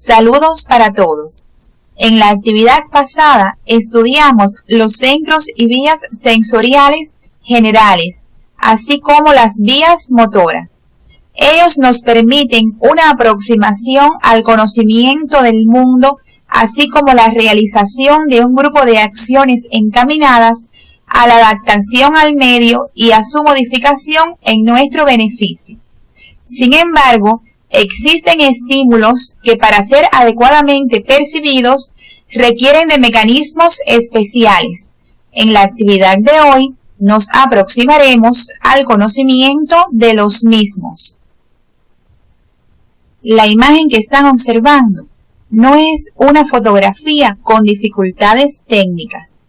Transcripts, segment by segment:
Saludos para todos. En la actividad pasada estudiamos los centros y vías sensoriales generales, así como las vías motoras. Ellos nos permiten una aproximación al conocimiento del mundo, así como la realización de un grupo de acciones encaminadas a la adaptación al medio y a su modificación en nuestro beneficio. Sin embargo, existen estímulos que para ser adecuadamente percibidos requieren de mecanismos especiales. En la actividad de hoy nos aproximaremos al conocimiento de los mismos. La imagen que están observando no es una fotografía con dificultades técnicas.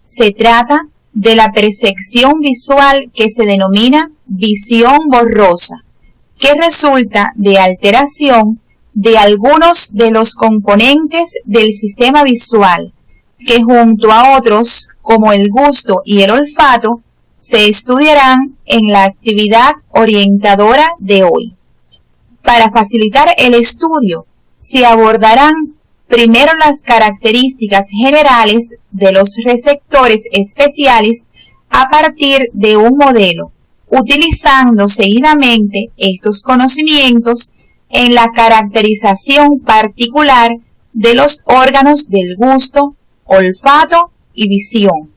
Se trata de la percepción visual que se denomina visión borrosa, que resulta de alteración de algunos de los componentes del sistema visual, que junto a otros, como el gusto y el olfato, se estudiarán en la actividad orientadora de hoy. Para facilitar el estudio, se abordarán primero las características generales de los receptores especiales a partir de un modelo, utilizando seguidamente estos conocimientos en la caracterización particular de los órganos del gusto, olfato y visión.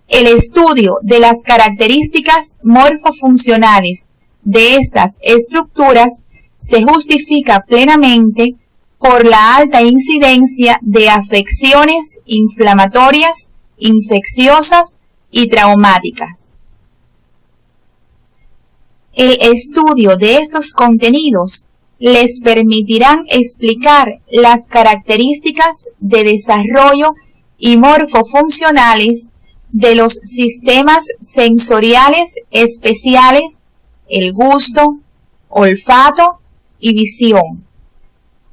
El estudio de las características morfofuncionales de estas estructuras se justifica plenamente por la alta incidencia de afecciones inflamatorias, infecciosas y traumáticas. El estudio de estos contenidos les permitirán explicar las características de desarrollo y morfofuncionales de los sistemas sensoriales especiales, el gusto, olfato y visión,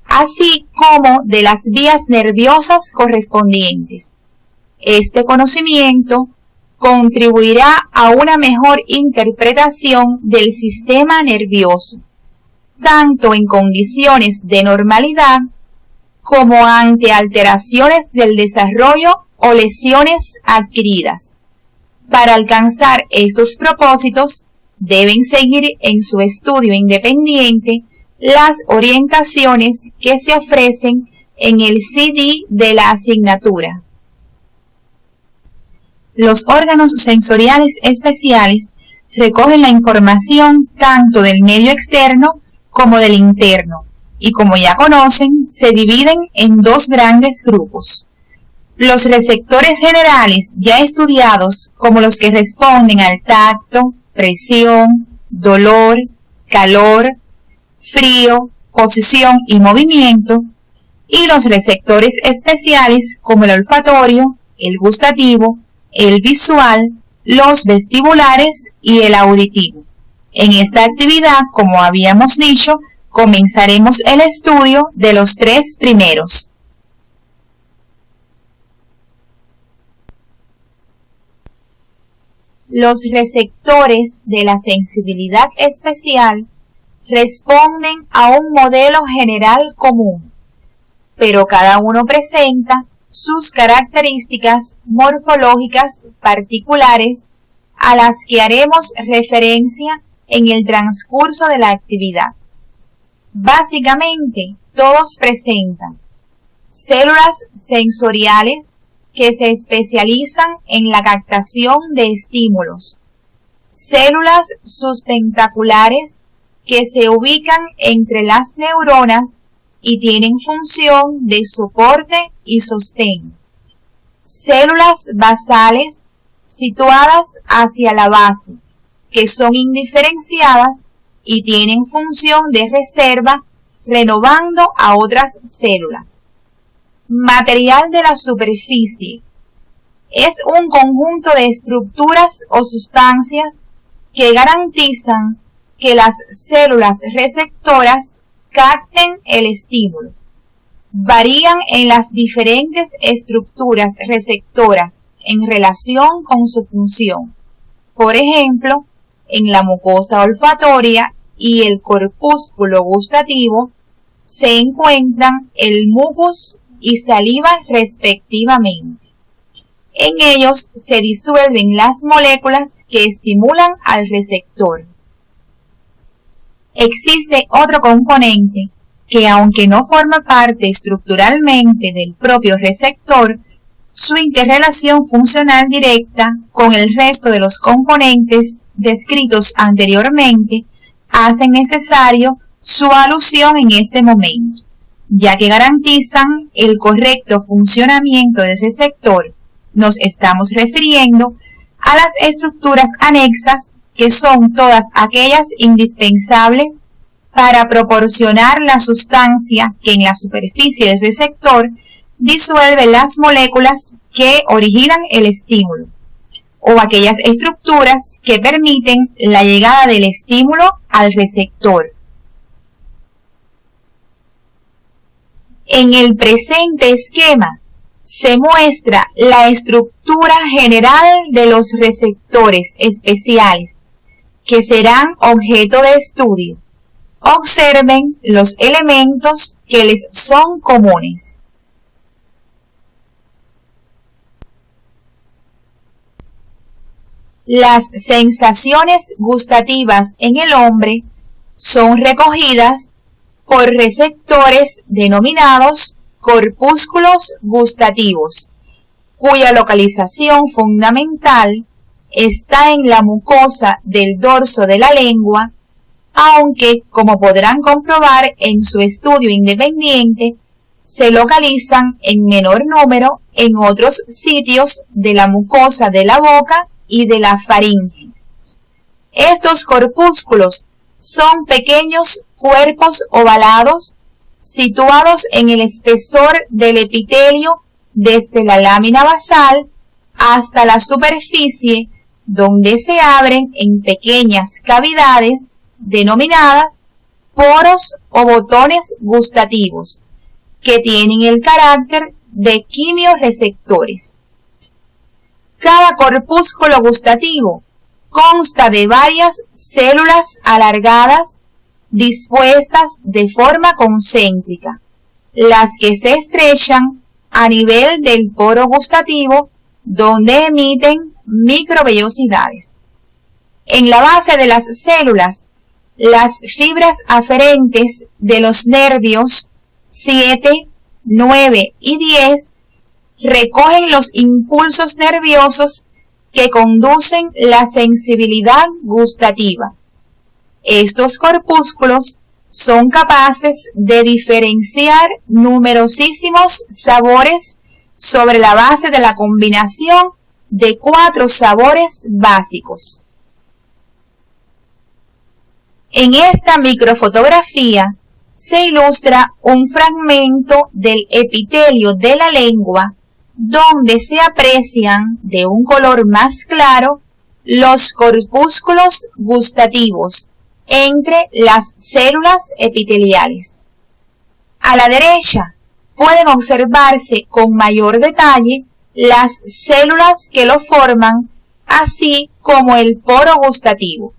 así como de las vías nerviosas correspondientes. Este conocimiento contribuirá a una mejor interpretación del sistema nervioso, tanto en condiciones de normalidad como ante alteraciones del desarrollo o lesiones adquiridas. Para alcanzar estos propósitos, deben seguir en su estudio independiente las orientaciones que se ofrecen en el CD de la asignatura. Los órganos sensoriales especiales recogen la información tanto del medio externo como del interno, y como ya conocen, se dividen en dos grandes grupos. Los receptores generales ya estudiados, como los que responden al tacto, presión, dolor, calor, frío, posición y movimiento, y los receptores especiales como el olfatorio, el gustativo, el visual, los vestibulares y el auditivo. En esta actividad, como habíamos dicho, comenzaremos el estudio de los tres primeros. Los receptores de la sensibilidad especial responden a un modelo general común, pero cada uno presenta sus características morfológicas particulares a las que haremos referencia en el transcurso de la actividad. Básicamente, todos presentan células sensoriales que se especializan en la captación de estímulos, células sustentaculares que se ubican entre las neuronas y tienen función de soporte y sostén, células basales situadas hacia la base, que son indiferenciadas y tienen función de reserva, renovando a otras células. Material de la superficie es un conjunto de estructuras o sustancias que garantizan que las células receptoras capten el estímulo. Varían en las diferentes estructuras receptoras en relación con su función. Por ejemplo, en la mucosa olfatoria y el corpúsculo gustativo se encuentran el mucus y saliva respectivamente. En ellos se disuelven las moléculas que estimulan al receptor. Existe otro componente que, aunque no forma parte estructuralmente del propio receptor, su interrelación funcional directa con el resto de los componentes descritos anteriormente hacen necesario su alusión en este momento, ya que garantizan el correcto funcionamiento del receptor. Nos estamos refiriendo a las estructuras anexas, que son todas aquellas indispensables para proporcionar la sustancia que en la superficie del receptor disuelve las moléculas que originan el estímulo, o aquellas estructuras que permiten la llegada del estímulo al receptor. En el presente esquema se muestra la estructura general de los receptores especiales que serán objeto de estudio. Observen los elementos que les son comunes. Las sensaciones gustativas en el hombre son recogidas por receptores denominados corpúsculos gustativos, cuya localización fundamental está en la mucosa del dorso de la lengua, aunque, como podrán comprobar en su estudio independiente, se localizan en menor número en otros sitios de la mucosa de la boca y de la faringe. Estos corpúsculos son pequeños cuerpos ovalados situados en el espesor del epitelio desde la lámina basal hasta la superficie, donde se abren en pequeñas cavidades denominadas poros o botones gustativos, que tienen el carácter de quimioreceptores. Cada corpúsculo gustativo consta de varias células alargadas dispuestas de forma concéntrica, las que se estrechan a nivel del poro gustativo, donde emiten microvellosidades. En la base de las células, las fibras aferentes de los nervios 7, 9 y 10 recogen los impulsos nerviosos que conducen la sensibilidad gustativa. Estos corpúsculos son capaces de diferenciar numerosísimos sabores sobre la base de la combinación de 4 sabores básicos. En esta microfotografía se ilustra un fragmento del epitelio de la lengua, donde se aprecian de un color más claro los corpúsculos gustativos entre las células epiteliales. A la derecha pueden observarse con mayor detalle las células que lo forman, así como el poro gustativo.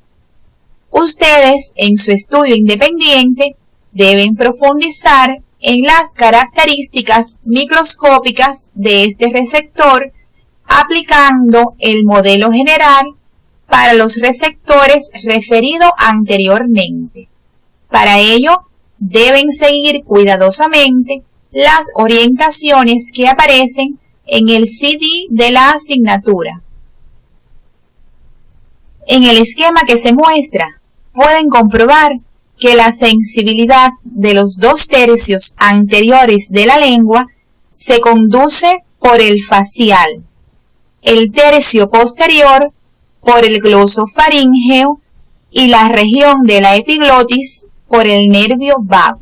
Ustedes, en su estudio independiente, deben profundizar en las características microscópicas de este receptor, aplicando el modelo general para los receptores referido anteriormente. Para ello, deben seguir cuidadosamente las orientaciones que aparecen en el CD de la asignatura. En el esquema que se muestra, pueden comprobar que la sensibilidad de los 2 tercios anteriores de la lengua se conduce por el facial, el tercio posterior por el glosofaríngeo y la región de la epiglotis por el nervio vago.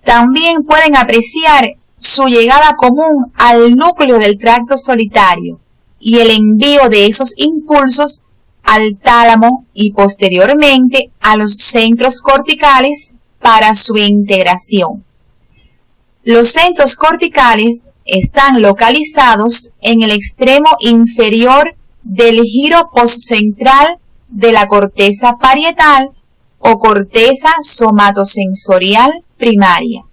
También pueden apreciar su llegada común al núcleo del tracto solitario y el envío de esos impulsos al tálamo y posteriormente a los centros corticales para su integración. Los centros corticales están localizados en el extremo inferior del giro postcentral de la corteza parietal o corteza somatosensorial primaria.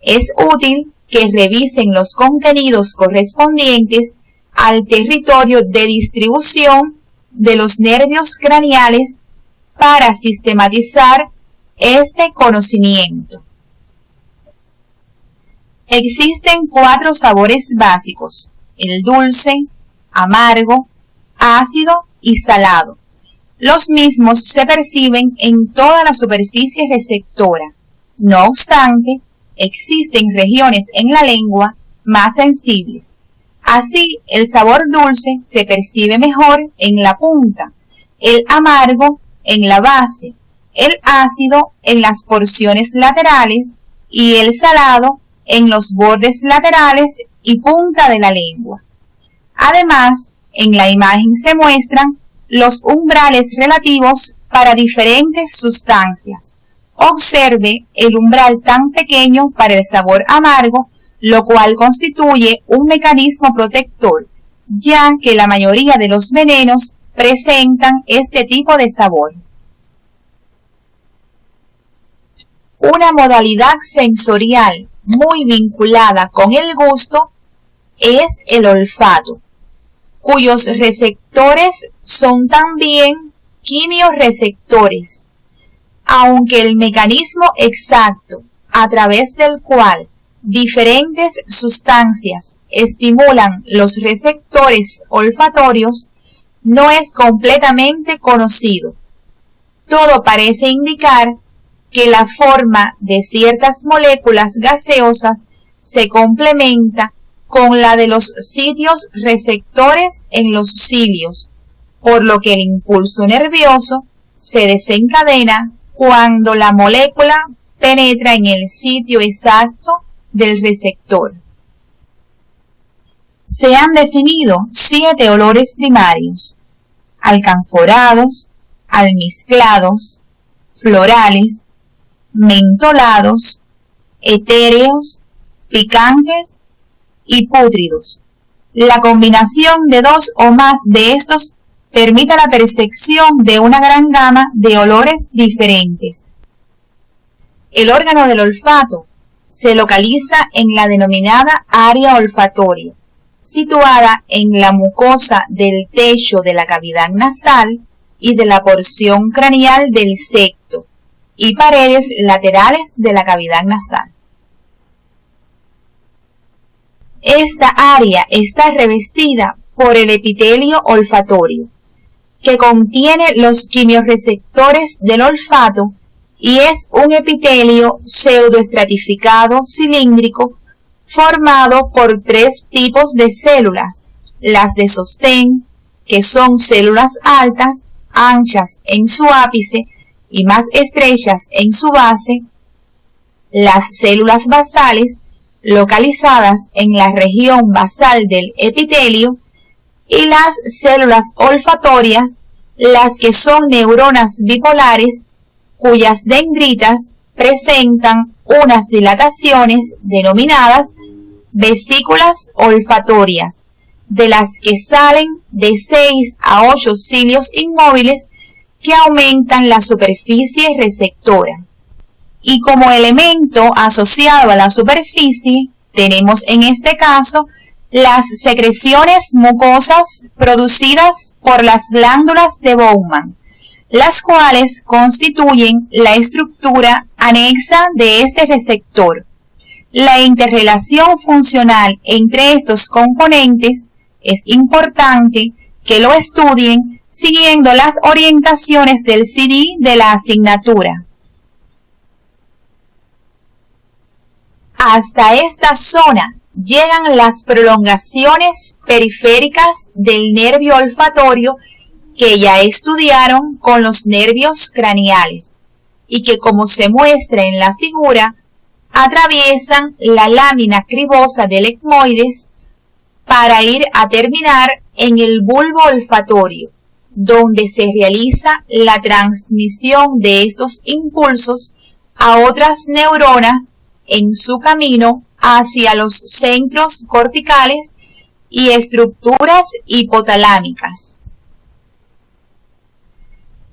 Es útil que revisen los contenidos correspondientes al territorio de distribución de los nervios craneales para sistematizar este conocimiento. Existen 4 sabores básicos: el dulce, amargo, ácido y salado. Los mismos se perciben en toda la superficie receptora. No obstante, existen regiones en la lengua más sensibles. Así, el sabor dulce se percibe mejor en la punta, el amargo en la base, el ácido en las porciones laterales y el salado en los bordes laterales y punta de la lengua. Además, en la imagen se muestran los umbrales relativos para diferentes sustancias. Observe el umbral tan pequeño para el sabor amargo, lo cual constituye un mecanismo protector, ya que la mayoría de los venenos presentan este tipo de sabor. Una modalidad sensorial muy vinculada con el gusto es el olfato, cuyos receptores son también quimiorreceptores, aunque el mecanismo exacto a través del cual diferentes sustancias estimulan los receptores olfatorios no es completamente conocido. Todo parece indicar que la forma de ciertas moléculas gaseosas se complementa con la de los sitios receptores en los cilios, por lo que el impulso nervioso se desencadena cuando la molécula penetra en el sitio exacto del receptor. Se han definido 7 olores primarios: alcanforados, almizclados, florales, mentolados, etéreos, picantes y pútridos. La combinación de 2 o más de estos permite la percepción de una gran gama de olores diferentes. El órgano del olfato se localiza en la denominada área olfatoria, situada en la mucosa del techo de la cavidad nasal y de la porción craneal del septo y paredes laterales de la cavidad nasal. Esta área está revestida por el epitelio olfatorio, que contiene los quimiorreceptores del olfato y es un epitelio pseudoestratificado cilíndrico formado por 3 tipos de células: las de sostén, que son células altas, anchas en su ápice y más estrechas en su base; las células basales, localizadas en la región basal del epitelio; y las células olfatorias, las que son neuronas bipolares, cuyas dendritas presentan unas dilataciones denominadas vesículas olfatorias, de las que salen de 6 a 8 cilios inmóviles que aumentan la superficie receptora. Y como elemento asociado a la superficie, tenemos en este caso las secreciones mucosas producidas por las glándulas de Bowman, las cuales constituyen la estructura anexa de este receptor. La interrelación funcional entre estos componentes es importante que lo estudien siguiendo las orientaciones del CD de la asignatura. Hasta esta zona llegan las prolongaciones periféricas del nervio olfatorio que ya estudiaron con los nervios craneales y que, como se muestra en la figura, atraviesan la lámina cribosa del etmoides para ir a terminar en el bulbo olfatorio, donde se realiza la transmisión de estos impulsos a otras neuronas en su camino hacia los centros corticales y estructuras hipotalámicas.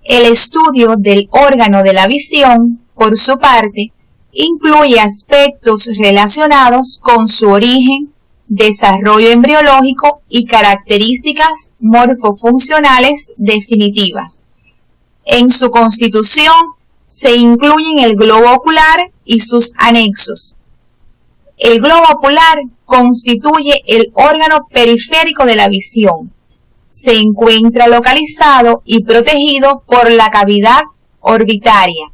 El estudio del órgano de la visión, por su parte, incluye aspectos relacionados con su origen, desarrollo embriológico y características morfofuncionales definitivas. En su constitución se incluyen el globo ocular y sus anexos. El globo ocular constituye el órgano periférico de la visión. Se encuentra localizado y protegido por la cavidad orbitaria,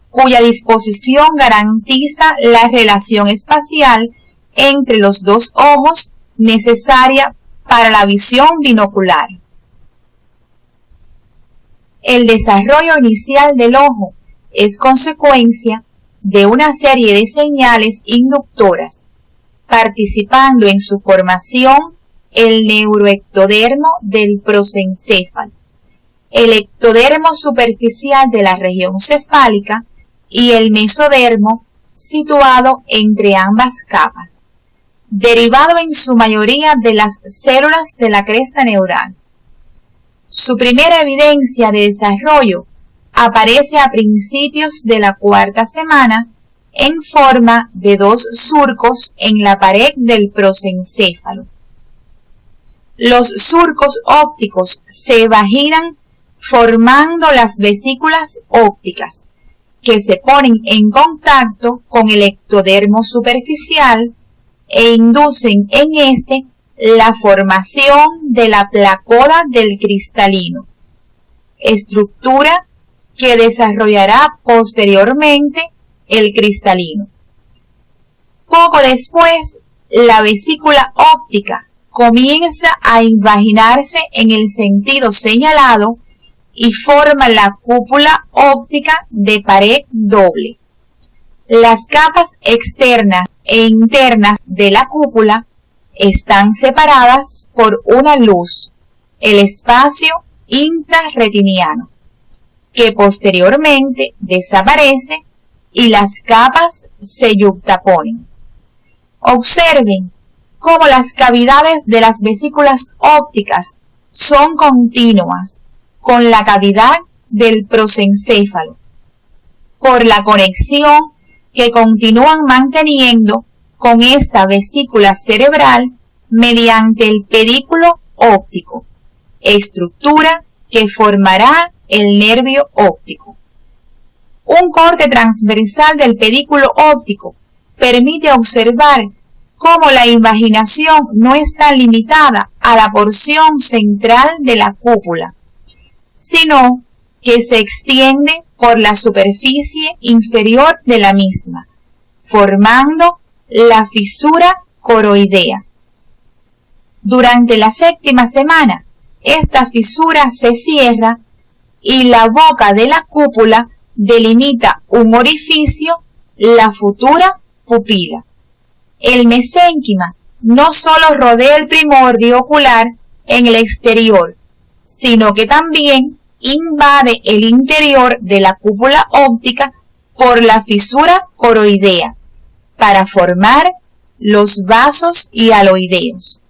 cuya disposición garantiza la relación espacial entre los dos ojos necesaria para la visión binocular. El desarrollo inicial del ojo es consecuencia de una serie de señales inductoras, participando en su formación el neuroectodermo del prosencéfalo, el ectodermo superficial de la región cefálica y el mesodermo situado entre ambas capas, derivado en su mayoría de las células de la cresta neural. Su primera evidencia de desarrollo aparece a principios de la cuarta semana en forma de 2 surcos en la pared del prosencéfalo. Los surcos ópticos se vaginan formando las vesículas ópticas, que se ponen en contacto con el ectodermo superficial e inducen en este la formación de la placoda del cristalino, estructura que desarrollará posteriormente el cristalino. Poco después, la vesícula óptica comienza a invaginarse en el sentido señalado y forma la cúpula óptica de pared doble. Las capas externas e internas de la cúpula están separadas por una luz, el espacio intrarretiniano, que posteriormente desaparece y las capas se yuxtaponen. Observen cómo las cavidades de las vesículas ópticas son continuas con la cavidad del prosencéfalo, por la conexión que continúan manteniendo con esta vesícula cerebral mediante el pedículo óptico, estructura que formará el nervio óptico. Un corte transversal del pedículo óptico permite observar cómo la invaginación no está limitada a la porción central de la cúpula, sino que se extiende por la superficie inferior de la misma, formando la fisura coroidea. Durante la 7ª semana, esta fisura se cierra y la boca de la cúpula delimita un orificio, la futura pupila. El mesénquima no solo rodea el primordio ocular en el exterior, sino que también invade el interior de la cúpula óptica por la fisura coroidea para formar los vasos hialoideos.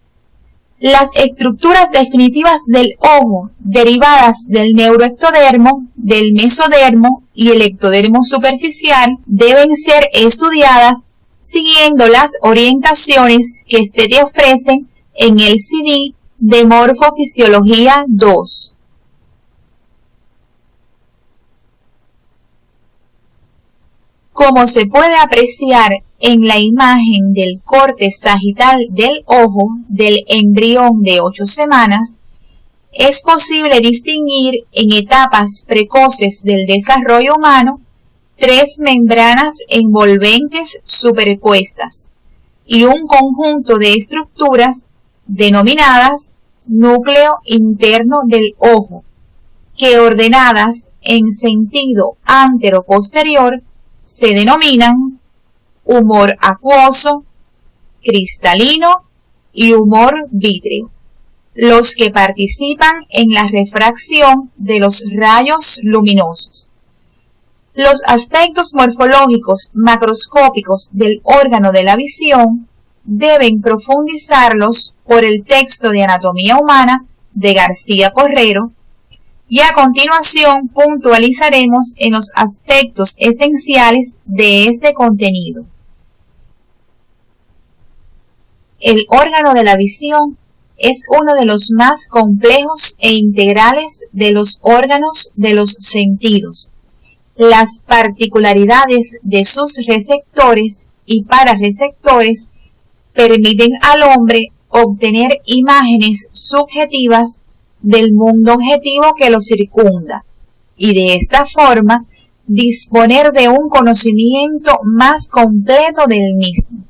Las estructuras definitivas del ojo, derivadas del neuroectodermo, del mesodermo y el ectodermo superficial, deben ser estudiadas siguiendo las orientaciones que se te ofrecen en el CD de Morfofisiología 2. Como se puede apreciar en la imagen del corte sagital del ojo del embrión de 8 semanas, es posible distinguir en etapas precoces del desarrollo humano 3 membranas envolventes superpuestas y un conjunto de estructuras denominadas núcleo interno del ojo, que ordenadas en sentido antero-posterior se denominan humor acuoso, cristalino y humor vítreo, los que participan en la refracción de los rayos luminosos. Los aspectos morfológicos macroscópicos del órgano de la visión deben profundizarlos por el texto de Anatomía Humana de García Porrero y a continuación puntualizaremos en los aspectos esenciales de este contenido. El órgano de la visión es uno de los más complejos e integrales de los órganos de los sentidos. Las particularidades de sus receptores y parareceptores permiten al hombre obtener imágenes subjetivas del mundo objetivo que lo circunda y de esta forma disponer de un conocimiento más completo del mismo.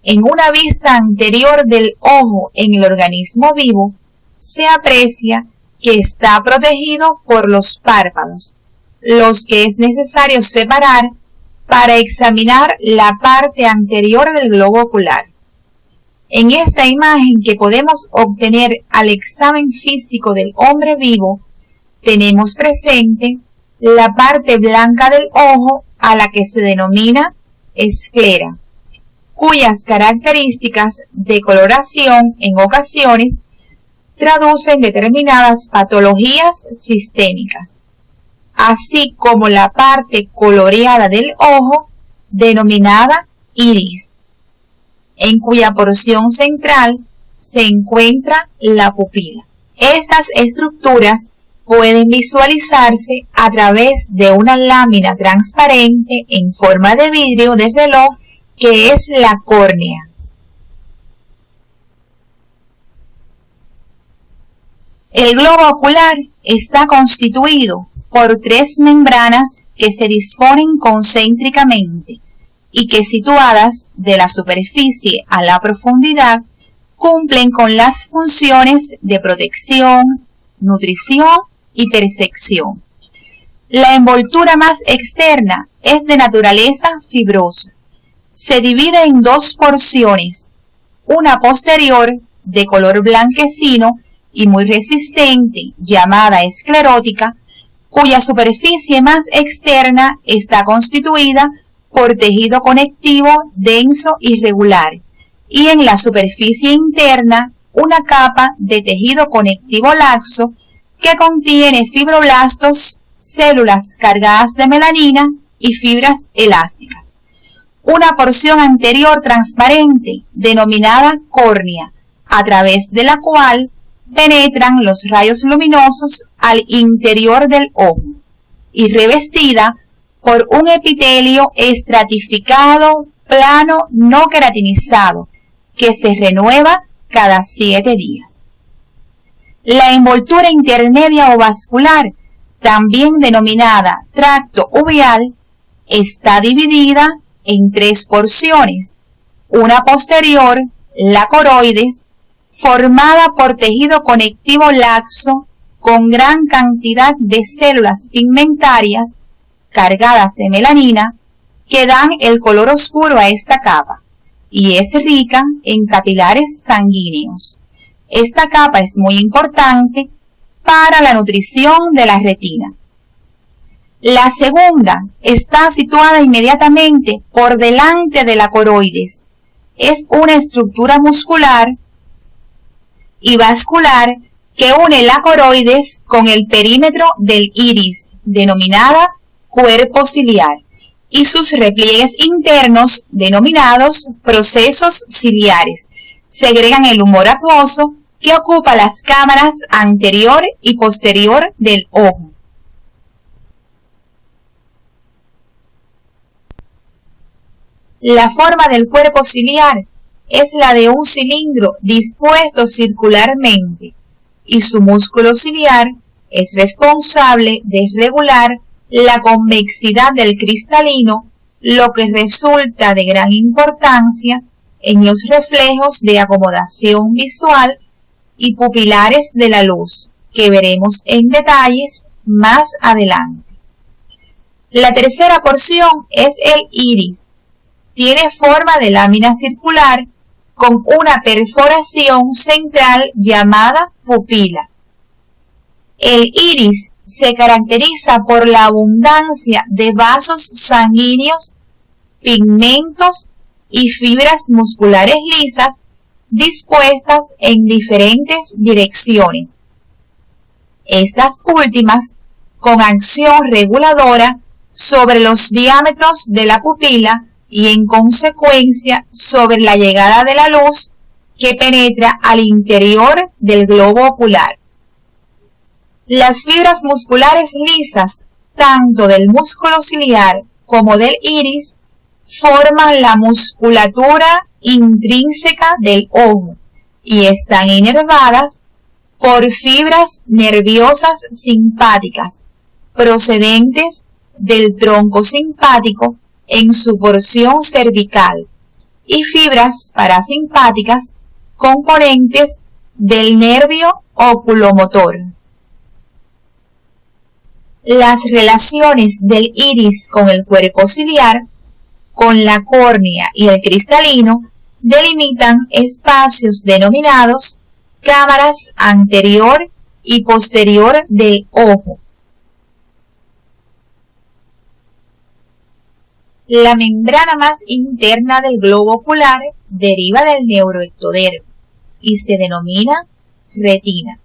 En una vista anterior del ojo en el organismo vivo, se aprecia que está protegido por los párpados, los que es necesario separar para examinar la parte anterior del globo ocular. En esta imagen que podemos obtener al examen físico del hombre vivo, tenemos presente la parte blanca del ojo a la que se denomina esclera, cuyas características de coloración en ocasiones traducen determinadas patologías sistémicas, así como la parte coloreada del ojo denominada iris, en cuya porción central se encuentra la pupila. Estas estructuras pueden visualizarse a través de una lámina transparente en forma de vidrio de reloj que es la córnea. El globo ocular está constituido por 3 membranas que se disponen concéntricamente y que, situadas de la superficie a la profundidad, cumplen con las funciones de protección, nutrición y percepción. La envoltura más externa es de naturaleza fibrosa. Se divide en 2 porciones, una posterior de color blanquecino y muy resistente, llamada esclerótica, cuya superficie más externa está constituida por tejido conectivo denso y regular, y en la superficie interna una capa de tejido conectivo laxo que contiene fibroblastos, células cargadas de melanina y fibras elásticas. Una porción anterior transparente denominada córnea, a través de la cual penetran los rayos luminosos al interior del ojo, y revestida por un epitelio estratificado, plano, no queratinizado, que se renueva cada 7 días. La envoltura intermedia o vascular, también denominada tracto uveal, está dividida en 3 porciones, una posterior, la coroides, formada por tejido conectivo laxo con gran cantidad de células pigmentarias cargadas de melanina que dan el color oscuro a esta capa y es rica en capilares sanguíneos. Esta capa es muy importante para la nutrición de la retina. La segunda está situada inmediatamente por delante de la coroides. Es una estructura muscular y vascular que une la coroides con el perímetro del iris, denominada cuerpo ciliar, y sus repliegues internos, denominados procesos ciliares, segregan el humor acuoso que ocupa las cámaras anterior y posterior del ojo. La forma del cuerpo ciliar es la de un cilindro dispuesto circularmente y su músculo ciliar es responsable de regular la convexidad del cristalino, lo que resulta de gran importancia en los reflejos de acomodación visual y pupilares de la luz, que veremos en detalles más adelante. La tercera porción es el iris. Tiene forma de lámina circular con una perforación central llamada pupila. El iris se caracteriza por la abundancia de vasos sanguíneos, pigmentos y fibras musculares lisas dispuestas en diferentes direcciones. estas últimas con acción reguladora sobre los diámetros de la pupila y en consecuencia sobre la llegada de la luz que penetra al interior del globo ocular. Las fibras musculares lisas, tanto del músculo ciliar como del iris, forman la musculatura intrínseca del ojo y están inervadas por fibras nerviosas simpáticas procedentes del tronco simpático en su porción cervical y fibras parasimpáticas componentes del nervio oculomotor. Las relaciones del iris con el cuerpo ciliar, con la córnea y el cristalino, delimitan espacios denominados cámaras anterior y posterior del ojo. La membrana más interna del globo ocular deriva del neuroectodermo y se denomina retina.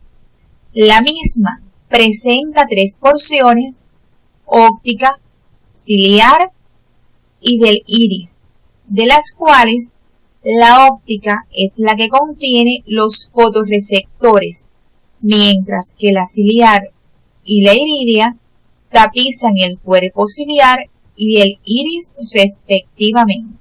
La misma presenta 3 porciones: óptica, ciliar y del iris, de las cuales la óptica es la que contiene los fotorreceptores, mientras que la ciliar y la iridia tapizan el cuerpo ciliar y el iris respectivamente.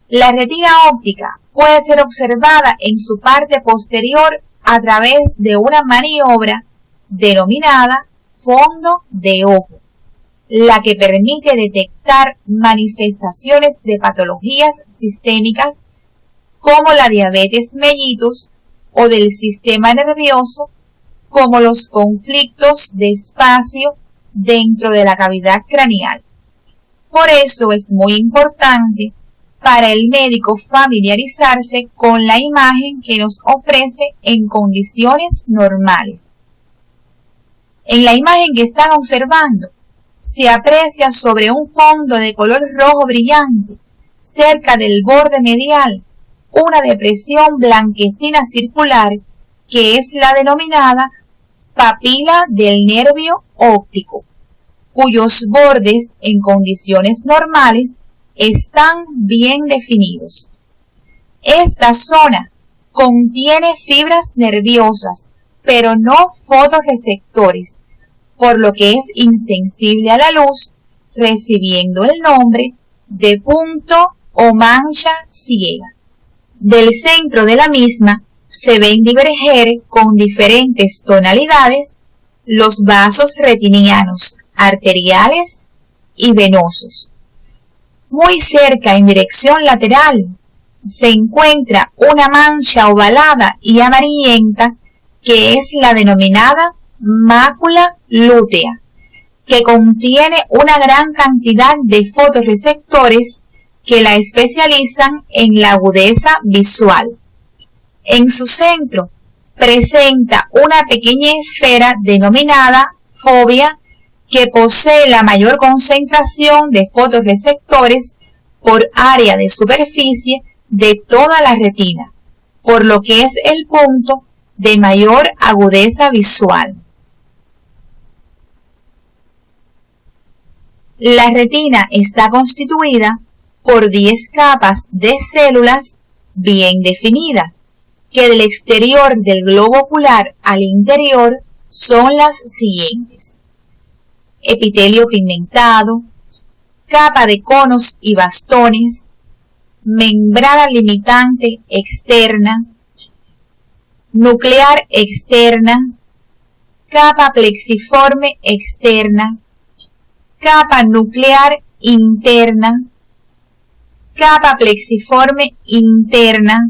La retina óptica puede ser observada en su parte posterior a través de una maniobra denominada fondo de ojo, la que permite detectar manifestaciones de patologías sistémicas como la diabetes mellitus o del sistema nervioso, como los conflictos de espacio dentro de la cavidad craneal. Por eso es muy importante para el médico familiarizarse con la imagen que nos ofrece en condiciones normales. En la imagen que están observando, se aprecia sobre un fondo de color rojo brillante, cerca del borde medial, una depresión blanquecina circular que es la denominada papila del nervio óptico, cuyos bordes en condiciones normales están bien definidos. Esta zona contiene fibras nerviosas, pero no fotorreceptores, por lo que es insensible a la luz, recibiendo el nombre de punto o mancha ciega. Del centro de la misma se ven diverger con diferentes tonalidades los vasos retinianos, arteriales y venosos. Muy cerca, en dirección lateral, se encuentra una mancha ovalada y amarillenta que es la denominada mácula lútea, que contiene una gran cantidad de fotorreceptores que la especializan en la agudeza visual. En su centro presenta una pequeña esfera denominada fóvea que posee la mayor concentración de fotorreceptores por área de superficie de toda la retina, por lo que es el punto de mayor agudeza visual. La retina está constituida por 10 capas de células bien definidas, que del exterior del globo ocular al interior son las siguientes: epitelio pigmentado, capa de conos y bastones, membrana limitante externa, nuclear externa, capa plexiforme externa, capa nuclear interna, capa plexiforme interna,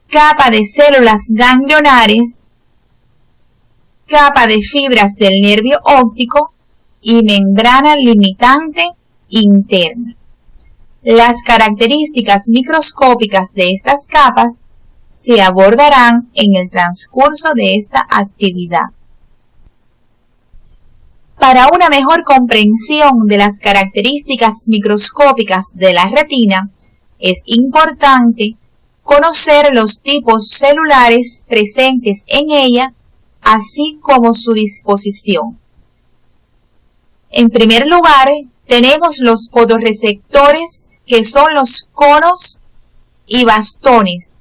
capa de células ganglionares, capa de fibras del nervio óptico y membrana limitante interna. Las características microscópicas de estas capas se abordarán en el transcurso de esta actividad. Para una mejor comprensión de las características microscópicas de la retina, es importante conocer los tipos celulares presentes en ella así como su disposición. En primer lugar, tenemos los fotorreceptores, que son los conos y bastones,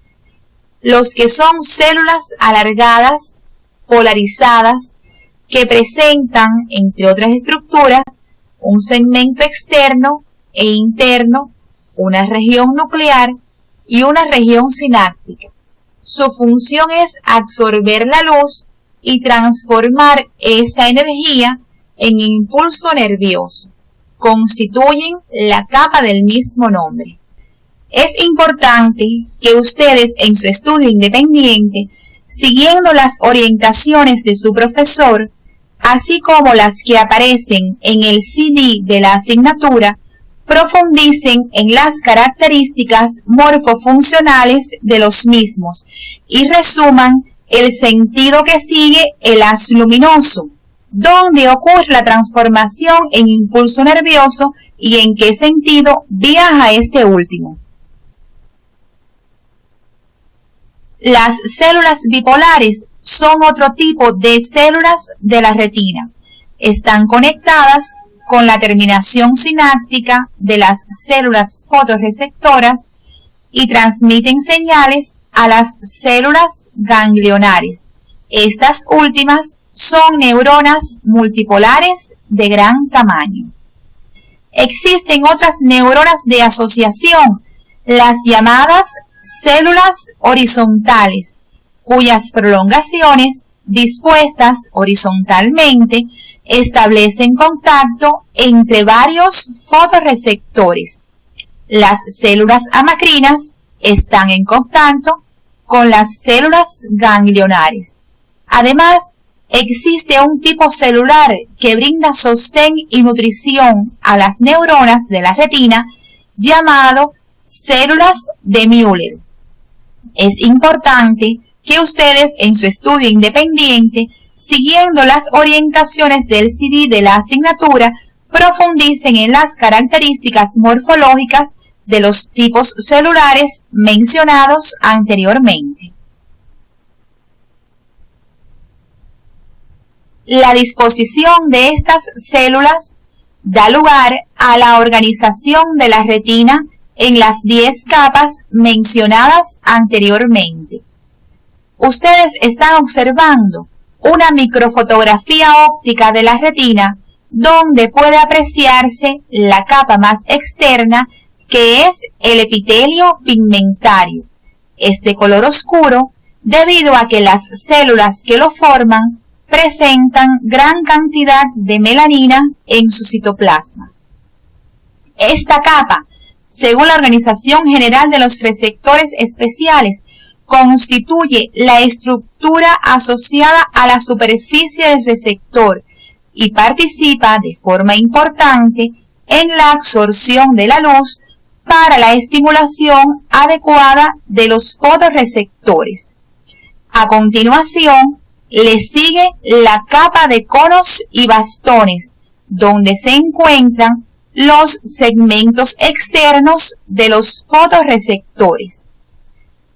los que son células alargadas, polarizadas, que presentan, entre otras estructuras, un segmento externo e interno, una región nuclear y una región sináptica. Su función es absorber la luz y transformar esa energía en impulso nervioso. Constituyen la capa del mismo nombre. Es importante que ustedes en su estudio independiente, siguiendo las orientaciones de su profesor, así como las que aparecen en el CD de la asignatura, profundicen en las características morfofuncionales de los mismos y resuman el sentido que sigue el haz luminoso, dónde ocurre la transformación en impulso nervioso y en qué sentido viaja este último. Las células bipolares son otro tipo de células de la retina. Están conectadas con la terminación sináptica de las células fotorreceptoras y transmiten señales a las células ganglionares. Estas últimas son neuronas multipolares de gran tamaño. Existen otras neuronas de asociación, las llamadas células horizontales, cuyas prolongaciones, dispuestas horizontalmente, establecen contacto entre varios fotorreceptores. Las células amacrinas están en contacto con las células ganglionares. Además, existe un tipo celular que brinda sostén y nutrición a las neuronas de la retina llamado células de Müller. Es importante que ustedes en su estudio independiente, siguiendo las orientaciones del CD de la asignatura, profundicen en las características morfológicas de los tipos celulares mencionados anteriormente. La disposición de estas células da lugar a la organización de la retina en las 10 capas mencionadas anteriormente. Ustedes están observando una microfotografía óptica de la retina donde puede apreciarse la capa más externa, que es el epitelio pigmentario. Es de color oscuro debido a que las células que lo forman presentan gran cantidad de melanina en su citoplasma. Esta capa, según la Organización General de los Receptores Especiales, constituye la estructura asociada a la superficie del receptor y participa de forma importante en la absorción de la luz para la estimulación adecuada de los fotorreceptores. A continuación, le sigue la capa de conos y bastones, donde se encuentran los segmentos externos de los fotorreceptores.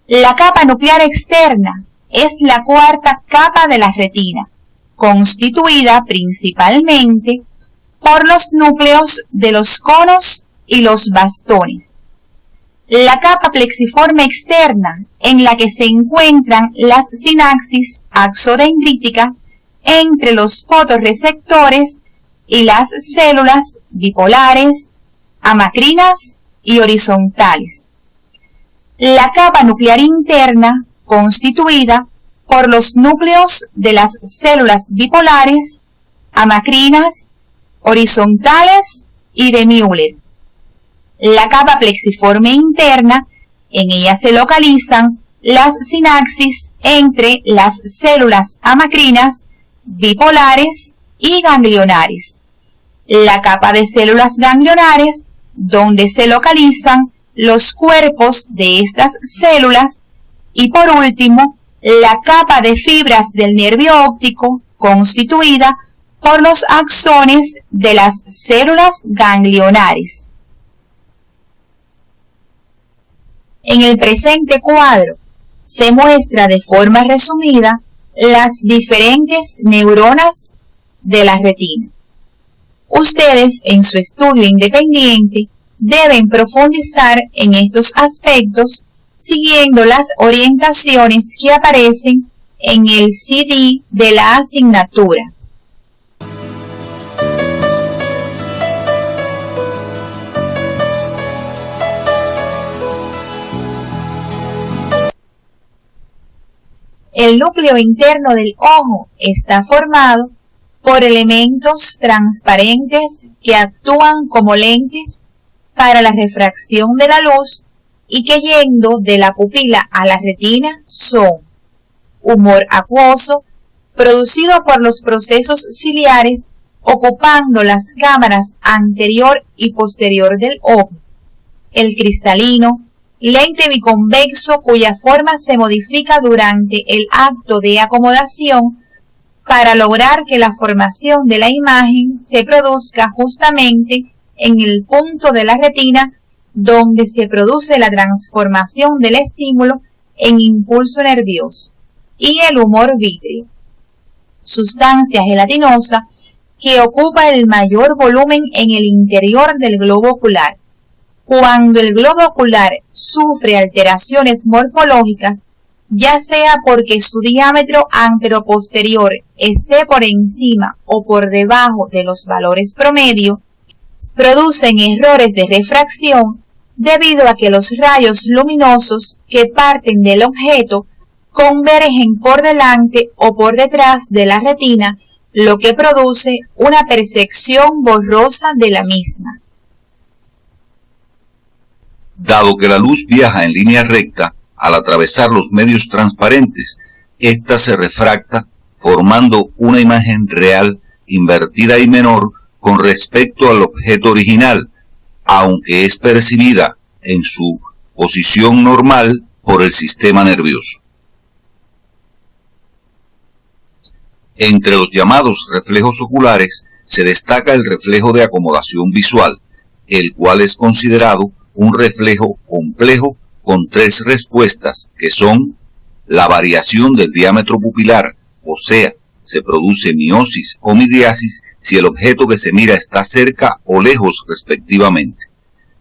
La capa nuclear externa es la cuarta capa de la retina, constituida principalmente por los núcleos de los conos y los bastones. La capa plexiforme externa, en la que se encuentran las sinapsis axodendríticas entre los fotorreceptores y las células bipolares, amacrinas y horizontales. La capa nuclear interna, constituida por los núcleos de las células bipolares, amacrinas, horizontales y de Müller. La capa plexiforme interna, en ella se localizan las sinapsis entre las células amacrinas, bipolares y ganglionares. La capa de células ganglionares, donde se localizan los cuerpos de estas células, y por último, la capa de fibras del nervio óptico, constituida por los axones de las células ganglionares. En el presente cuadro se muestra de forma resumida las diferentes neuronas de la retina. Ustedes en su estudio independiente deben profundizar en estos aspectos siguiendo las orientaciones que aparecen en el CD de la asignatura. El núcleo interno del ojo está formado por elementos transparentes que actúan como lentes para la refracción de la luz y que yendo de la pupila a la retina son humor acuoso, producido por los procesos ciliares ocupando las cámaras anterior y posterior del ojo, el cristalino, lente biconvexo cuya forma se modifica durante el acto de acomodación para lograr que la formación de la imagen se produzca justamente en el punto de la retina donde se produce la transformación del estímulo en impulso nervioso, y el humor vítreo, sustancia gelatinosa que ocupa el mayor volumen en el interior del globo ocular. Cuando el globo ocular sufre alteraciones morfológicas, ya sea porque su diámetro anteroposterior esté por encima o por debajo de los valores promedio, producen errores de refracción debido a que los rayos luminosos que parten del objeto convergen por delante o por detrás de la retina, lo que produce una percepción borrosa de la misma. Dado que la luz viaja en línea recta, al atravesar los medios transparentes, ésta se refracta formando una imagen real invertida y menor con respecto al objeto original, aunque es percibida en su posición normal por el sistema nervioso. Entre los llamados reflejos oculares se destaca el reflejo de acomodación visual, el cual es considerado un reflejo complejo con tres respuestas que son la variación del diámetro pupilar, o sea, se produce miosis o midriasis si el objeto que se mira está cerca o lejos respectivamente,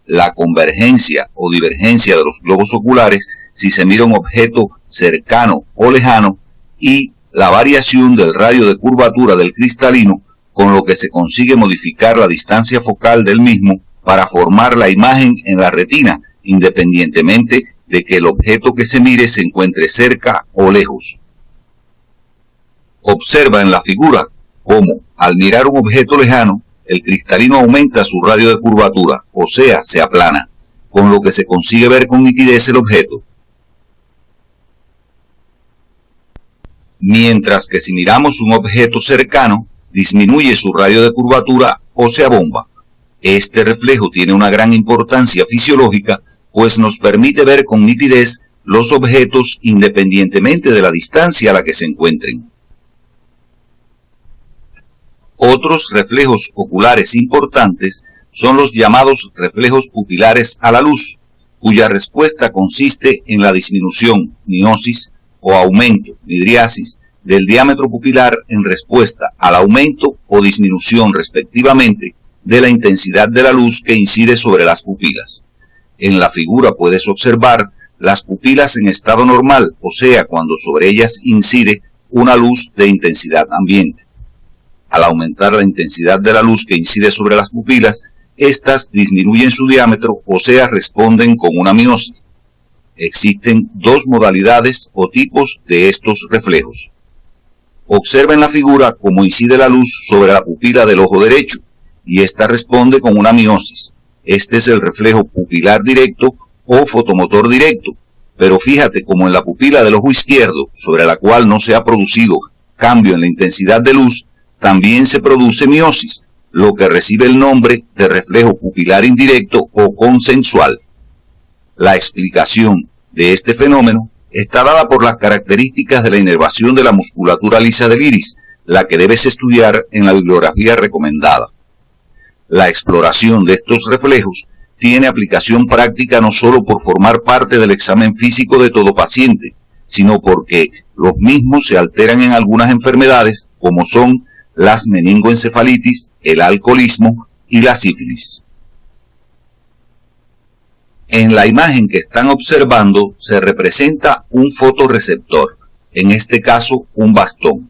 la convergencia o divergencia de los globos oculares si se mira un objeto cercano o lejano y la variación del radio de curvatura del cristalino, con lo que se consigue modificar la distancia focal del mismo para formar la imagen en la retina, independientemente de que el objeto que se mire se encuentre cerca o lejos. Observa en la figura cómo, al mirar un objeto lejano, el cristalino aumenta su radio de curvatura, o sea, se aplana, con lo que se consigue ver con nitidez el objeto. Mientras que si miramos un objeto cercano, disminuye su radio de curvatura o se abomba. Este reflejo tiene una gran importancia fisiológica, pues nos permite ver con nitidez los objetos independientemente de la distancia a la que se encuentren. Otros reflejos oculares importantes son los llamados reflejos pupilares a la luz, cuya respuesta consiste en la disminución, miosis, o aumento, midriasis, del diámetro pupilar en respuesta al aumento o disminución respectivamente de la intensidad de la luz que incide sobre las pupilas. En la figura puedes observar las pupilas en estado normal, o sea, cuando sobre ellas incide una luz de intensidad ambiente. Al aumentar la intensidad de la luz que incide sobre las pupilas, éstas disminuyen su diámetro, o sea, responden con una miosis. Existen dos modalidades o tipos de estos reflejos. Observa en la figura cómo incide la luz sobre la pupila del ojo derecho, y ésta responde con una miosis. Este es el reflejo pupilar directo o fotomotor directo, pero fíjate cómo en la pupila del ojo izquierdo, sobre la cual no se ha producido cambio en la intensidad de luz, también se produce miosis, lo que recibe el nombre de reflejo pupilar indirecto o consensual. La explicación de este fenómeno está dada por las características de la inervación de la musculatura lisa del iris, la que debes estudiar en la bibliografía recomendada. La exploración de estos reflejos tiene aplicación práctica no solo por formar parte del examen físico de todo paciente, sino porque los mismos se alteran en algunas enfermedades, como son las meningoencefalitis, el alcoholismo y la sífilis. En la imagen que están observando se representa un fotorreceptor, en este caso un bastón.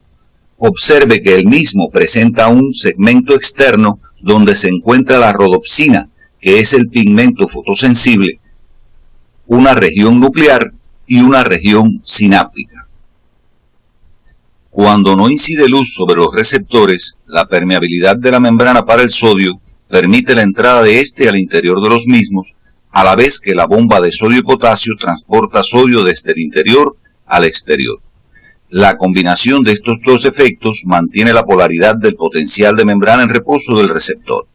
Observe que el mismo presenta un segmento externo donde se encuentra la rodopsina, que es el pigmento fotosensible, una región nuclear y una región sináptica. Cuando no incide luz sobre los receptores, la permeabilidad de la membrana para el sodio permite la entrada de este al interior de los mismos, a la vez que la bomba de sodio y potasio transporta sodio desde el interior al exterior. La combinación de estos dos efectos mantiene la polaridad del potencial de membrana en reposo del receptor.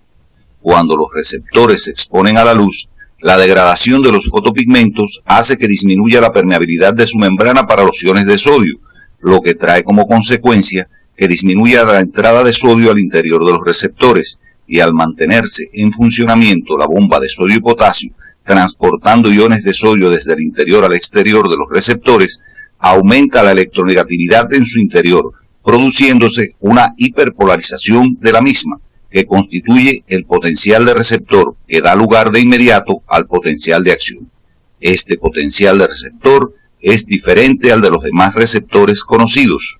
Cuando los receptores se exponen a la luz, la degradación de los fotopigmentos hace que disminuya la permeabilidad de su membrana para los iones de sodio, lo que trae como consecuencia que disminuya la entrada de sodio al interior de los receptores, y al mantenerse en funcionamiento la bomba de sodio y potasio, transportando iones de sodio desde el interior al exterior de los receptores, aumenta la electronegatividad en su interior, produciéndose una hiperpolarización de la misma, que constituye el potencial de receptor que da lugar de inmediato al potencial de acción. Este potencial de receptor es diferente al de los demás receptores conocidos.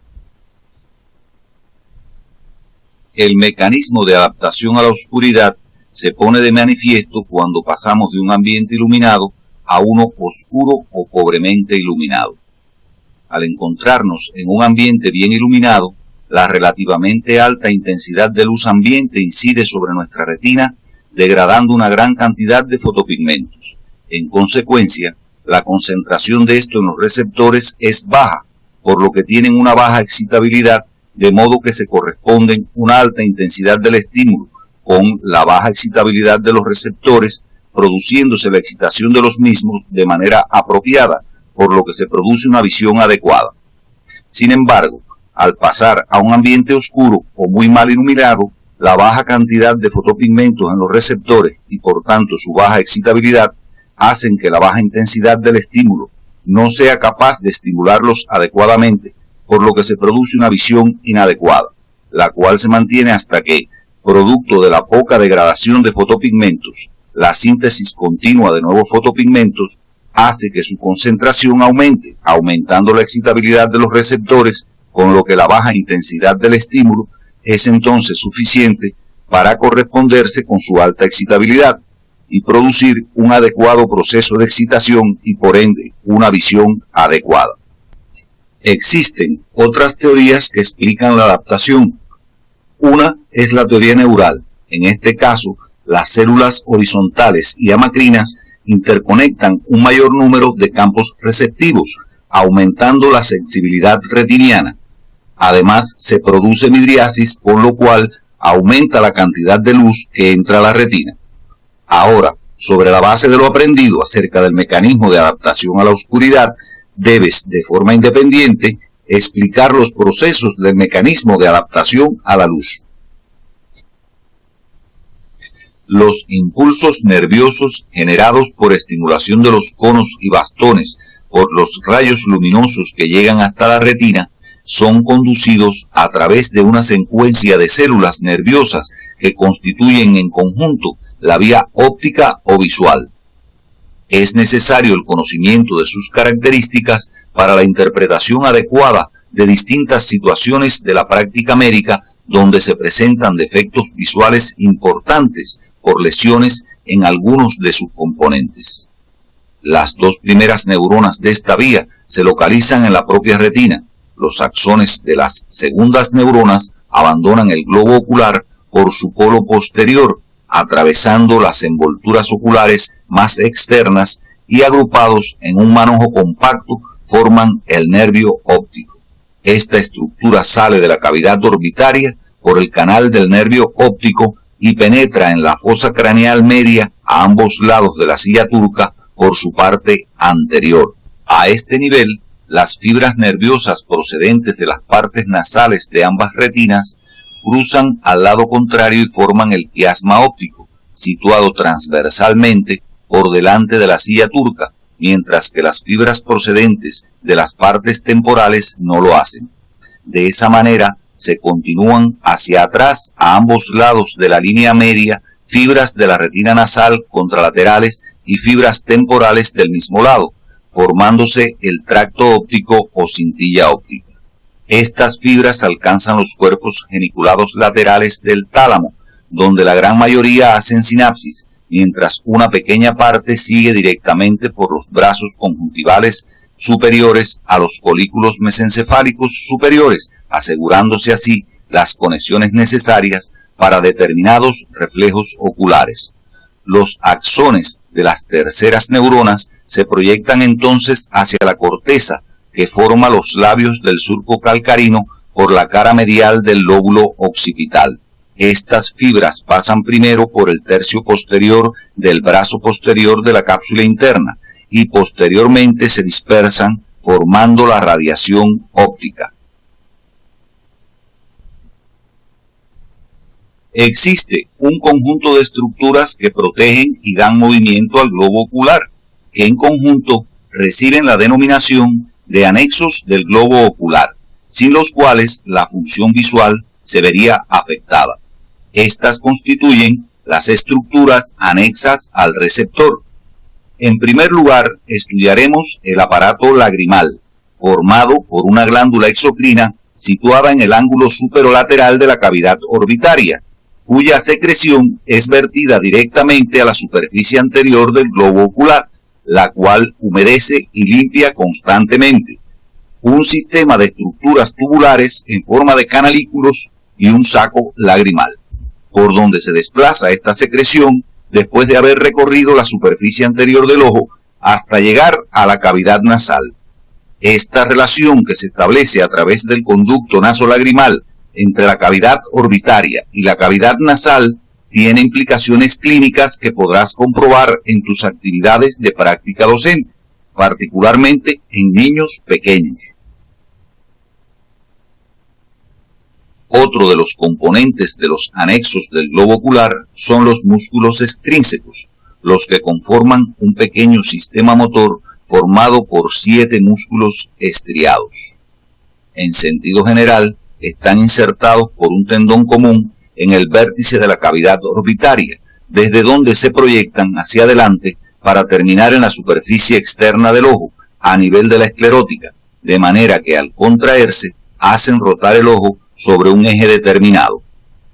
El mecanismo de adaptación a la oscuridad se pone de manifiesto cuando pasamos de un ambiente iluminado a uno oscuro o pobremente iluminado. Al encontrarnos en un ambiente bien iluminado, la relativamente alta intensidad de luz ambiente incide sobre nuestra retina, degradando una gran cantidad de fotopigmentos. En consecuencia, la concentración de esto en los receptores es baja, por lo que tienen una baja excitabilidad, de modo que se corresponden una alta intensidad del estímulo con la baja excitabilidad de los receptores, produciéndose la excitación de los mismos de manera apropiada, por lo que se produce una visión adecuada. Sin embargo, al pasar a un ambiente oscuro o muy mal iluminado, la baja cantidad de fotopigmentos en los receptores y por tanto su baja excitabilidad hacen que la baja intensidad del estímulo no sea capaz de estimularlos adecuadamente, por lo que se produce una visión inadecuada, la cual se mantiene hasta que, producto de la poca degradación de fotopigmentos, la síntesis continua de nuevos fotopigmentos hace que su concentración aumente, aumentando la excitabilidad de los receptores, con lo que la baja intensidad del estímulo es entonces suficiente para corresponderse con su alta excitabilidad y producir un adecuado proceso de excitación y por ende una visión adecuada. Existen otras teorías que explican la adaptación. Una es la teoría neural. En este caso, las células horizontales y amacrinas interconectan un mayor número de campos receptivos, aumentando la sensibilidad retiniana. Además, se produce midriasis, con lo cual aumenta la cantidad de luz que entra a la retina. Ahora, sobre la base de lo aprendido acerca del mecanismo de adaptación a la oscuridad, debes, de forma independiente, explicar los procesos del mecanismo de adaptación a la luz. Los impulsos nerviosos generados por estimulación de los conos y bastones por los rayos luminosos que llegan hasta la retina son conducidos a través de una secuencia de células nerviosas que constituyen en conjunto la vía óptica o visual. Es necesario el conocimiento de sus características para la interpretación adecuada de distintas situaciones de la práctica médica donde se presentan defectos visuales importantes por lesiones en algunos de sus componentes. Las dos primeras neuronas de esta vía se localizan en la propia retina. Los axones de las segundas neuronas abandonan el globo ocular por su polo posterior, atravesando las envolturas oculares más externas y agrupados en un manojo compacto forman el nervio óptico. Esta estructura sale de la cavidad orbitaria por el canal del nervio óptico y penetra en la fosa craneal media a ambos lados de la silla turca por su parte anterior. A este nivel, las fibras nerviosas procedentes de las partes nasales de ambas retinas cruzan al lado contrario y forman el quiasma óptico, situado transversalmente por delante de la silla turca, mientras que las fibras procedentes de las partes temporales no lo hacen. De esa manera, se continúan hacia atrás a ambos lados de la línea media fibras de la retina nasal contralaterales y fibras temporales del mismo lado, formándose el tracto óptico o cintilla óptica. Estas fibras alcanzan los cuerpos geniculados laterales del tálamo, donde la gran mayoría hacen sinapsis, mientras una pequeña parte sigue directamente por los brazos conjuntivales superiores a los folículos mesencefálicos superiores, asegurándose así las conexiones necesarias para determinados reflejos oculares. Los axones de las terceras neuronas se proyectan entonces hacia la corteza que forma los labios del surco calcarino por la cara medial del lóbulo occipital. Estas fibras pasan primero por el tercio posterior del brazo posterior de la cápsula interna y posteriormente se dispersan formando la radiación óptica. Existe un conjunto de estructuras que protegen y dan movimiento al globo ocular, que en conjunto reciben la denominación de anexos del globo ocular, sin los cuales la función visual se vería afectada. Estas constituyen las estructuras anexas al receptor. En primer lugar, estudiaremos el aparato lagrimal, formado por una glándula exocrina situada en el ángulo superolateral de la cavidad orbitaria, cuya secreción es vertida directamente a la superficie anterior del globo ocular, la cual humedece y limpia constantemente. Un sistema de estructuras tubulares en forma de canalículos y un saco lagrimal, por donde se desplaza esta secreción después de haber recorrido la superficie anterior del ojo hasta llegar a la cavidad nasal. Esta relación que se establece a través del conducto nasolagrimal entre la cavidad orbitaria y la cavidad nasal tiene implicaciones clínicas que podrás comprobar en tus actividades de práctica docente, particularmente en niños pequeños. Otro de los componentes de los anexos del globo ocular son los músculos extrínsecos, los que conforman un pequeño sistema motor formado por 7 músculos estriados. En sentido general, están insertados por un tendón común en el vértice de la cavidad orbitaria, desde donde se proyectan hacia adelante para terminar en la superficie externa del ojo, a nivel de la esclerótica, de manera que al contraerse hacen rotar el ojo sobre un eje determinado.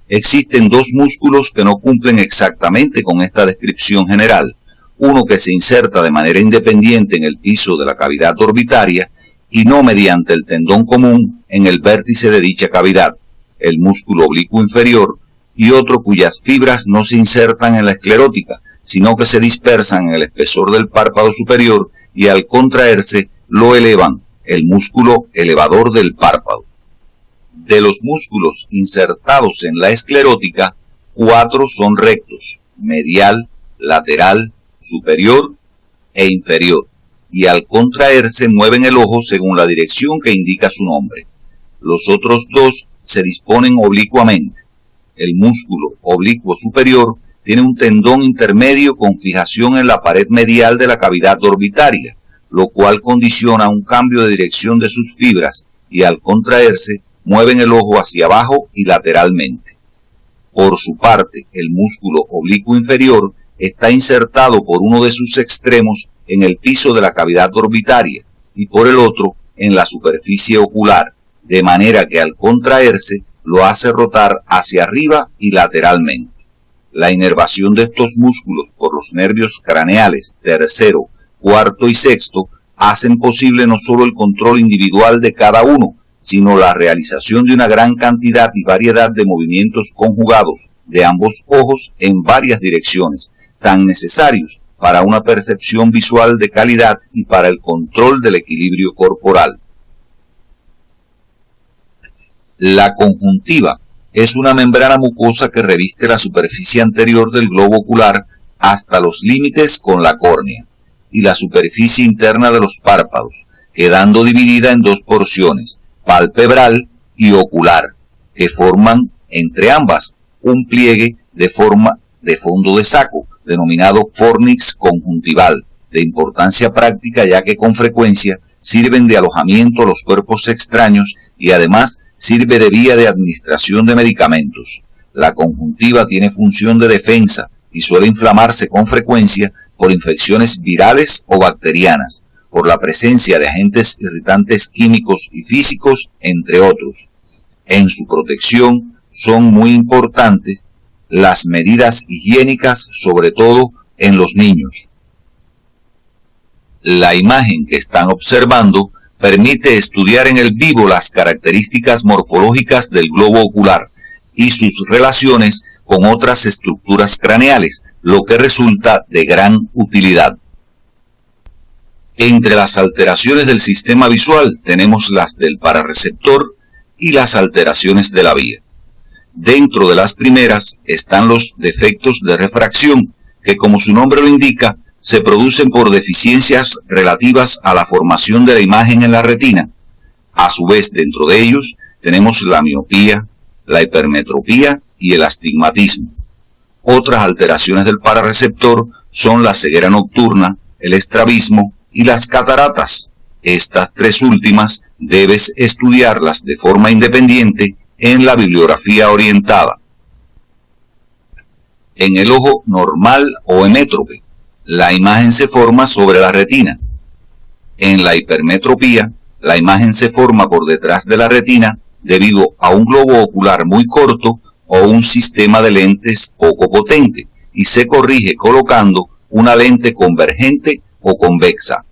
Existen 2 músculos que no cumplen exactamente con esta descripción general, uno que se inserta de manera independiente en el piso de la cavidad orbitaria y no mediante el tendón común en el vértice de dicha cavidad, el músculo oblicuo inferior, y otro cuyas fibras no se insertan en la esclerótica, sino que se dispersan en el espesor del párpado superior y al contraerse lo elevan, el músculo elevador del párpado. De los músculos insertados en la esclerótica, 4 son rectos, medial, lateral, superior e inferior, y al contraerse mueven el ojo según la dirección que indica su nombre. Los otros 2 se disponen oblicuamente. El músculo oblicuo superior tiene un tendón intermedio con fijación en la pared medial de la cavidad orbitaria, lo cual condiciona un cambio de dirección de sus fibras y al contraerse mueven el ojo hacia abajo y lateralmente. Por su parte, el músculo oblicuo inferior está insertado por uno de sus extremos en el piso de la cavidad orbitaria y por el otro en la superficie ocular, de manera que al contraerse lo hace rotar hacia arriba y lateralmente. La inervación de estos músculos por los nervios craneales tercero, cuarto y sexto hacen posible no solo el control individual de cada uno, sino la realización de una gran cantidad y variedad de movimientos conjugados de ambos ojos en varias direcciones, tan necesarios para una percepción visual de calidad y para el control del equilibrio corporal. La conjuntiva es una membrana mucosa que reviste la superficie anterior del globo ocular hasta los límites con la córnea y la superficie interna de los párpados, quedando dividida en 2 porciones, palpebral y ocular, que forman entre ambas un pliegue de forma de fondo de saco, denominado fornix conjuntival, de importancia práctica ya que con frecuencia sirven de alojamiento a los cuerpos extraños y además sirve de vía de administración de medicamentos. La conjuntiva tiene función de defensa y suele inflamarse con frecuencia por infecciones virales o bacterianas, por la presencia de agentes irritantes químicos y físicos, entre otros. En su protección son muy importantes las medidas higiénicas, sobre todo en los niños. La imagen que están observando permite estudiar en el vivo las características morfológicas del globo ocular y sus relaciones con otras estructuras craneales, lo que resulta de gran utilidad. Entre las alteraciones del sistema visual tenemos las del pararreceptor y las alteraciones de la vía. Dentro de las primeras están los defectos de refracción, que como su nombre lo indica, se producen por deficiencias relativas a la formación de la imagen en la retina. A su vez, dentro de ellos tenemos la miopía, la hipermetropía y el astigmatismo. Otras alteraciones del pararreceptor son la ceguera nocturna, el estrabismo y las cataratas. Estas tres últimas debes estudiarlas de forma independiente en la bibliografía orientada. En el ojo normal o hemétrope, la imagen se forma sobre la retina. En la hipermetropía, la imagen se forma por detrás de la retina debido a un globo ocular muy corto o un sistema de lentes poco potente y se corrige colocando una lente convergente o convexa.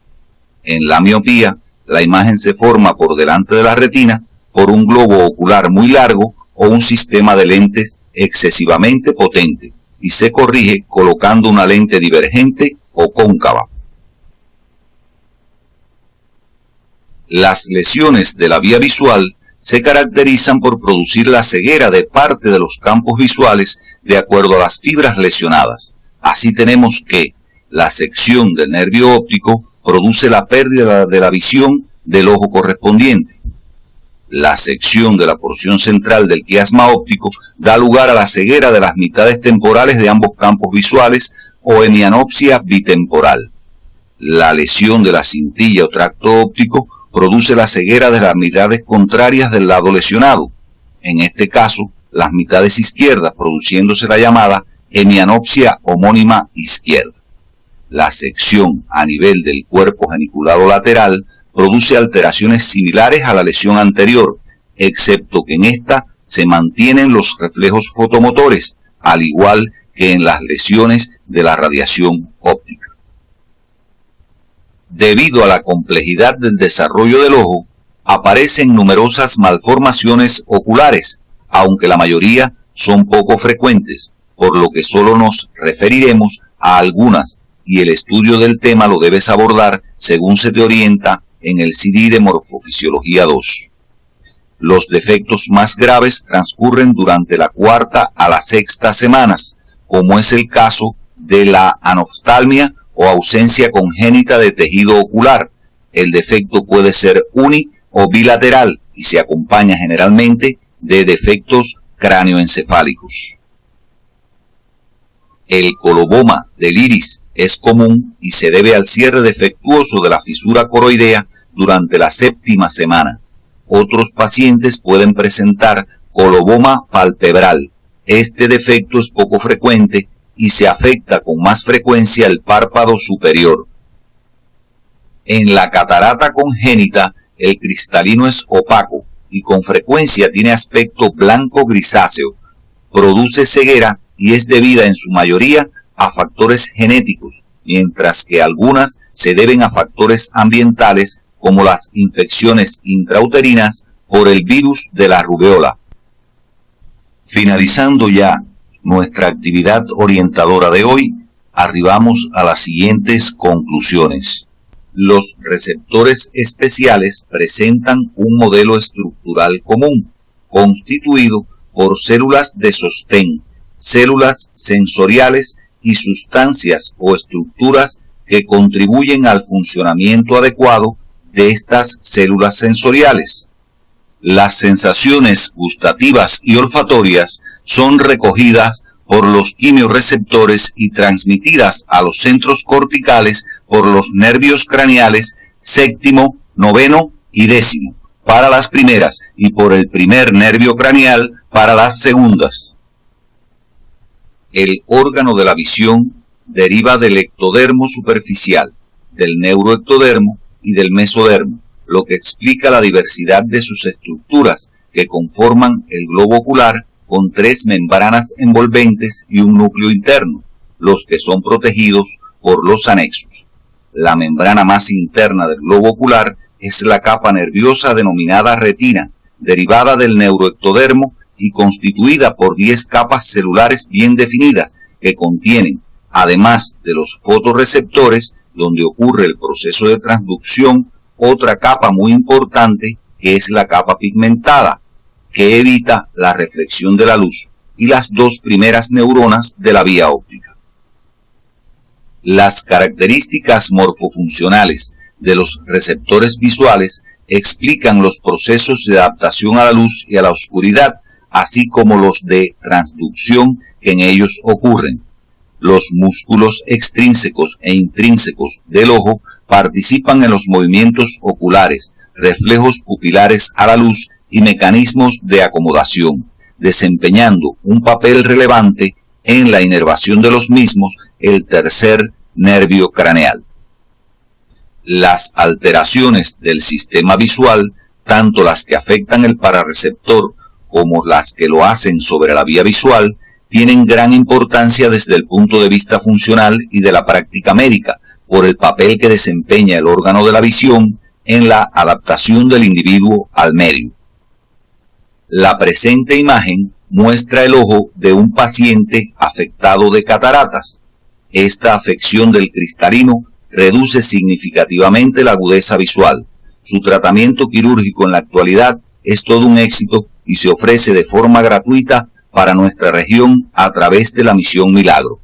En la miopía, la imagen se forma por delante de la retina por un globo ocular muy largo o un sistema de lentes excesivamente potente y se corrige colocando una lente divergente o cóncava. Las lesiones de la vía visual se caracterizan por producir la ceguera de parte de los campos visuales de acuerdo a las fibras lesionadas. Así tenemos que la sección del nervio óptico produce la pérdida de la visión del ojo correspondiente. La sección de la porción central del quiasma óptico da lugar a la ceguera de las mitades temporales de ambos campos visuales o hemianopsia bitemporal. La lesión de la cintilla o tracto óptico produce la ceguera de las mitades contrarias del lado lesionado, en este caso las mitades izquierdas, produciéndose la llamada hemianopsia homónima izquierda. La sección a nivel del cuerpo geniculado lateral produce alteraciones similares a la lesión anterior, excepto que en esta se mantienen los reflejos fotomotores, al igual que en las lesiones de la radiación óptica. Debido a la complejidad del desarrollo del ojo, aparecen numerosas malformaciones oculares, aunque la mayoría son poco frecuentes, por lo que solo nos referiremos a algunas y el estudio del tema lo debes abordar según se te orienta en el CD de Morfofisiología 2. Los defectos más graves transcurren durante la cuarta a la sexta semanas, como es el caso de la anoftalmia o ausencia congénita de tejido ocular. El defecto puede ser uni o bilateral y se acompaña generalmente de defectos cráneoencefálicos. El coloboma del iris es común y se debe al cierre defectuoso de la fisura coroidea durante la séptima semana. Otros pacientes pueden presentar coloboma palpebral. Este defecto es poco frecuente y se afecta con más frecuencia el párpado superior. En la catarata congénita, el cristalino es opaco y con frecuencia tiene aspecto blanco grisáceo. Produce ceguera y es debida en su mayoría a factores genéticos, mientras que algunas se deben a factores ambientales como las infecciones intrauterinas por el virus de la rubeola. Finalizando ya nuestra actividad orientadora de hoy, arribamos a las siguientes conclusiones. Los receptores especiales presentan un modelo estructural común, constituido por células de sostén, células sensoriales y sustancias o estructuras que contribuyen al funcionamiento adecuado de estas células sensoriales. Las sensaciones gustativas y olfatorias son recogidas por los quimiorreceptores y transmitidas a los centros corticales por los nervios craneales séptimo, noveno y décimo para las primeras y por el primer nervio craneal para las segundas. El órgano de la visión deriva del ectodermo superficial, del neuroectodermo y del mesodermo, lo que explica la diversidad de sus estructuras que conforman el globo ocular con 3 membranas envolventes y un núcleo interno, los que son protegidos por los anexos. La membrana más interna del globo ocular es la capa nerviosa denominada retina, derivada del neuroectodermo y constituida por 10 capas celulares bien definidas que contienen, además de los fotorreceptores, donde ocurre el proceso de transducción, otra capa muy importante que es la capa pigmentada, que evita la reflexión de la luz, y las 2 primeras neuronas de la vía óptica. Las características morfofuncionales de los receptores visuales explican los procesos de adaptación a la luz y a la oscuridad, así como los de transducción que en ellos ocurren. Los músculos extrínsecos e intrínsecos del ojo participan en los movimientos oculares, reflejos pupilares a la luz y mecanismos de acomodación, desempeñando un papel relevante en la inervación de los mismos, el tercer nervio craneal. Las alteraciones del sistema visual, tanto las que afectan el parareceptor como las que lo hacen sobre la vía visual, tienen gran importancia desde el punto de vista funcional y de la práctica médica, por el papel que desempeña el órgano de la visión en la adaptación del individuo al medio. La presente imagen muestra el ojo de un paciente afectado de cataratas. Esta afección del cristalino reduce significativamente la agudeza visual. Su tratamiento quirúrgico en la actualidad es todo un éxito y se ofrece de forma gratuita para nuestra región a través de la Misión Milagro.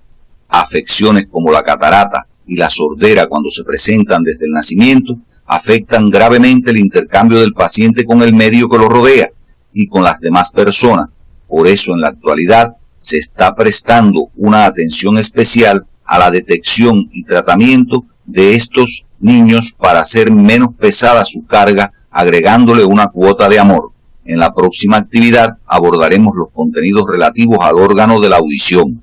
Afecciones como la catarata y la sordera, cuando se presentan desde el nacimiento, afectan gravemente el intercambio del paciente con el medio que lo rodea y con las demás personas. Por eso en la actualidad se está prestando una atención especial a la detección y tratamiento de estos niños para hacer menos pesada su carga, agregándole una cuota de amor. En la próxima actividad abordaremos los contenidos relativos al órgano de la audición.